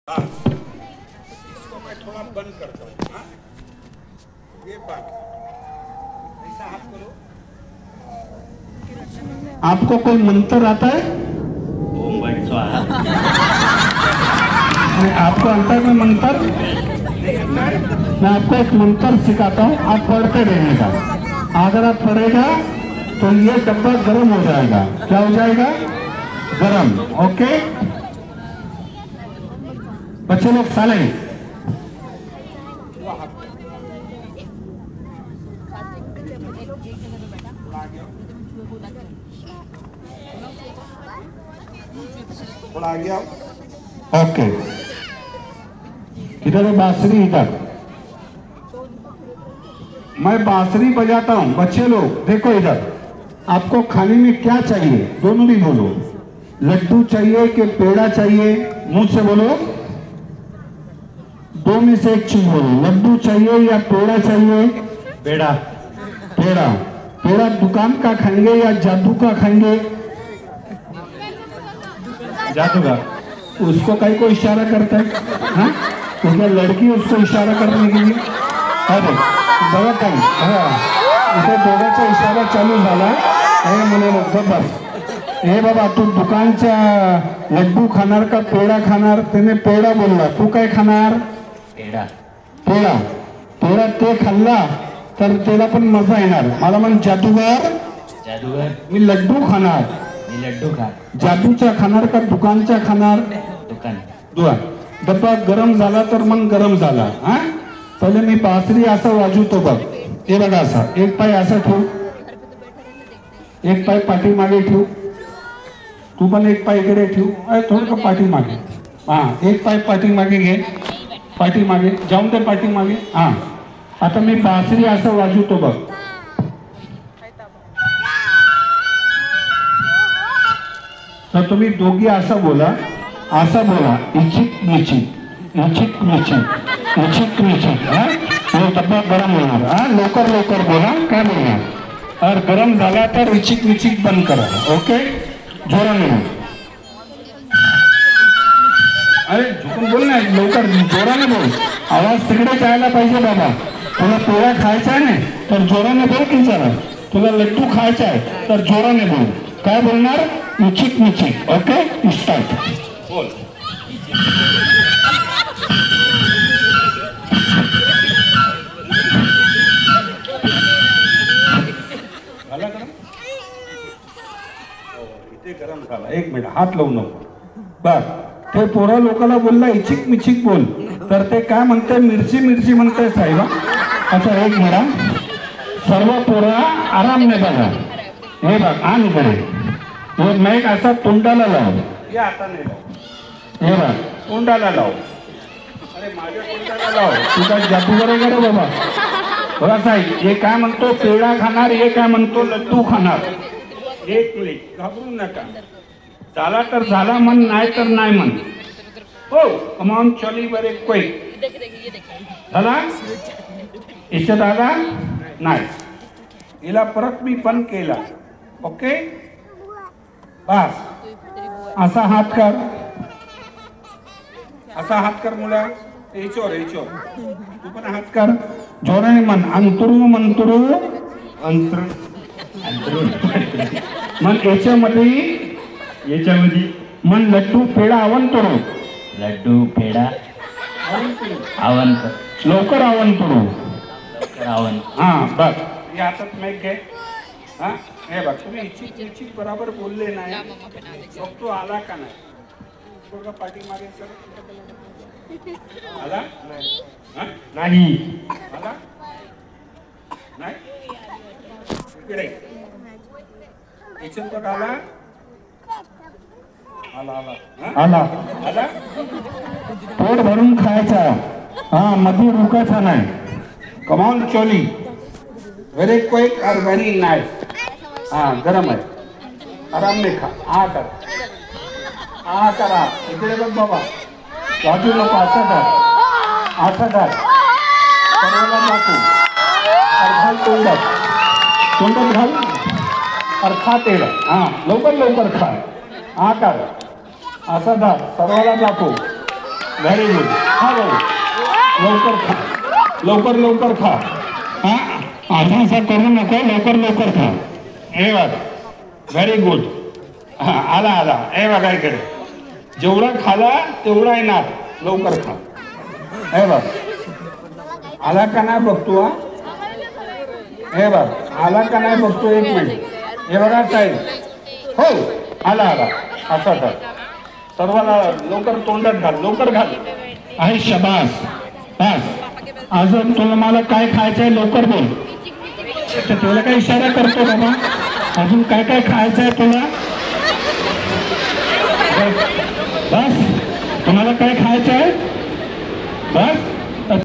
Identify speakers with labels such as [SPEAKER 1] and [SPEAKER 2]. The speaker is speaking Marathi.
[SPEAKER 1] हाँ, इसको मैं थोड़ा बंद करता हूँ। हाँ, ये बंद, ऐसा हाथ करो।
[SPEAKER 2] आपको कोई मंत्र आता है?
[SPEAKER 3] ओम भट स्वाहा।
[SPEAKER 2] आपको आता है कोई मंत्र? मैं आपको एक मंत्र सिखाता हूँ, आप पढ़ते रहेगा। अगर आप पढ़ेगा तो ये डब्बा गर्म हो जाएगा। क्या हो जाएगा? गर्म। ओके बच्चे लोग साइलेंस।
[SPEAKER 1] थोड़ा आ गया।
[SPEAKER 2] ओके इधर है बांसुरी, इधर मैं बांसुरी बजाता हूँ। बच्चे लोग देखो इधर, आपको खाने में क्या चाहिए? दोनों भी बोलो। लड्डू चाहिए कि पेड़ा चाहिए? मुंह से बोलो, दो में से एक चीज बोलो। लड्डू चाहिए या पेड़ा चाहिए?
[SPEAKER 3] पेड़ा।
[SPEAKER 2] पेड़ा। पेड़ा दुकान का खाएंगे या जादू का खाएंगे?
[SPEAKER 3] जादू का।
[SPEAKER 2] उसको कहीं को इशारा करता है? हाँ तो क्या लड़की उसको इशारा करने के लिए? अरे बघा काही इथे दोघांचा इशारा चालू झाला. हे म्हणे बस हे बाबा तू दुकानचा लड्डू खाणार का पेढा खाणार? त्याने पेढा बोलला, तू काय खाणार?
[SPEAKER 3] पेड़ा।
[SPEAKER 2] पेढा. पेढा ते खाल्ला तर त्याला पण मजा येणार. मला म्हण जादूगार
[SPEAKER 3] जादूगर।
[SPEAKER 2] मी लड्डू खाणार.
[SPEAKER 3] मी लड्डू खा।
[SPEAKER 2] जादूचा खाणार का दुकानचा खाणार?
[SPEAKER 3] दुकान।
[SPEAKER 2] दुकान. डब्बा गरम झाला तर मग गरम झाला. हा पहिले मी बासरी असं वाजवतो बघ. हे बघा असा एक पाय असा ठेव, एक पाय पाठीमागे ठेव. तू पण एक पाय इकडे ठेव. थोडं पाठीमागे. हा एक पाय पाठीमागे घे. पाठीमागे जाऊन ते पाठीमागे. हा आता मी बासरी असं वाजवतो बघ. तर तुम्ही दोघी असं बोला, असं बोला. इचिक मिचिक इचिक मिचिक इचिक मिचिक. हा तो डब्बा गरम होणार. हा लवकर लवकर बोला. काय बोलणार? और गरम झाला तर इचिक मिचिक बंद करा. ओके जोराने बोल. अरे झुकून बोल ना, लवकर जोराने बोल. आवाज तिकडे जायला पाहिजे बाबा. तुला पोळा खायचा आहे ना तर जोराने बोल की जरा. तुला लड्डू खायचा आहे तर जोराने बोल. काय बोलणार? मिचिक मिचिक. ओके स्टार्ट
[SPEAKER 1] बोल. झाला गरम? इथे गरम झाला. एक मिनिट हात लावू नको.
[SPEAKER 2] बर ते पोरा लोकांना बोलला इचिक मिचिक बोल तर ते काय म्हणते? मिरची मिरची म्हणते साहेब. अच्छा एक मिनिट. सर्व पोरा आरामने बघा. हे बघ आण इकडे. हे मैक असा तोंडाला लाव.
[SPEAKER 1] या हाताने लाव.
[SPEAKER 2] हे बघ
[SPEAKER 1] तोंडाला लाव. अरे माझ्या तोंडाला लाव.
[SPEAKER 2] तुझा जादूगर आहे का रे बाबा? बघा साहेब हे काय म्हणतो? पेढा खाणार. हे काय म्हणतो? लड्डू खाणार.
[SPEAKER 1] एक मिनिट घाबरू नका.
[SPEAKER 2] झाला तर झाला म्हण, नाही तर नाही म्हण. हो कमान चली बरे कोई झाला. इच्छा दादा नाही.
[SPEAKER 1] हिला परत मी बंद केला. ओके बस.
[SPEAKER 2] असा हात कर.
[SPEAKER 1] असा हात कर मुला. याच्यावर याच्यावर तू पण हात
[SPEAKER 2] कर जोराने म्हण. अंतरू मंतरू
[SPEAKER 3] अंतर। अंतरून।
[SPEAKER 2] म्हण याच्यामध्ये म्हण लड्डू पेढा आवंतरू.
[SPEAKER 3] लड्डू पेड़ा आवंत।
[SPEAKER 2] लवकर आवंतरू.
[SPEAKER 3] आवंत।
[SPEAKER 2] हा बघ.
[SPEAKER 1] या हातात माईक घे. हा हे बघ तुम्ही इच्छिक इच्छिक बरोबर बोलले नाही. बघतो आला का नाही. थोडं पाठीमागे सर. आला हा?
[SPEAKER 2] नाही.
[SPEAKER 1] आला नाही. इकडे इच्छिक बघ. आला आला आला. हा?
[SPEAKER 2] आला.
[SPEAKER 1] आला.
[SPEAKER 2] पोट भरून खायचा. हा मध्ये रुकायचा नाही.
[SPEAKER 1] Come on choli. Very quick और व्हेरी नाइस. हाँ गरम है. आराम में खा. आ कर आ करा. इकडे बघ बाबा. बाजू नको. असा धर. असा धर. सर्वाला दाखवू. और घाल तोंडात. तोंडात घाल और खा तेवढा. हाँ लवकर लवकर खा. आ कर. असा धर. सर्वाला दाखवू. Very good. खा भाऊ, लवकर खा, लवकर लवकर खा. हा असा असा करू नको, लवकर लवकर खा. हे बघ, व्हेरी गुड. हा आला आला. हे बघा इकडे, जेवढा खाला तेवढा येणार. लवकर खा. हे बघ, आला का नाही बघतो. हा हे बघ, आला का नाही बघतो. एक मिनिट. हे बघा साहेब, हो आला आला. असा तर सर्वांना लवकर तोंडात घाल, लवकर घाल. आहे शबास. बस अजून तुला मला काय खायचंय लवकर बोल. तुला काय इशारा करतो बाबा, अजून काय काय खायचंय तुला. बस तुम्हाला काय खायचंय. बस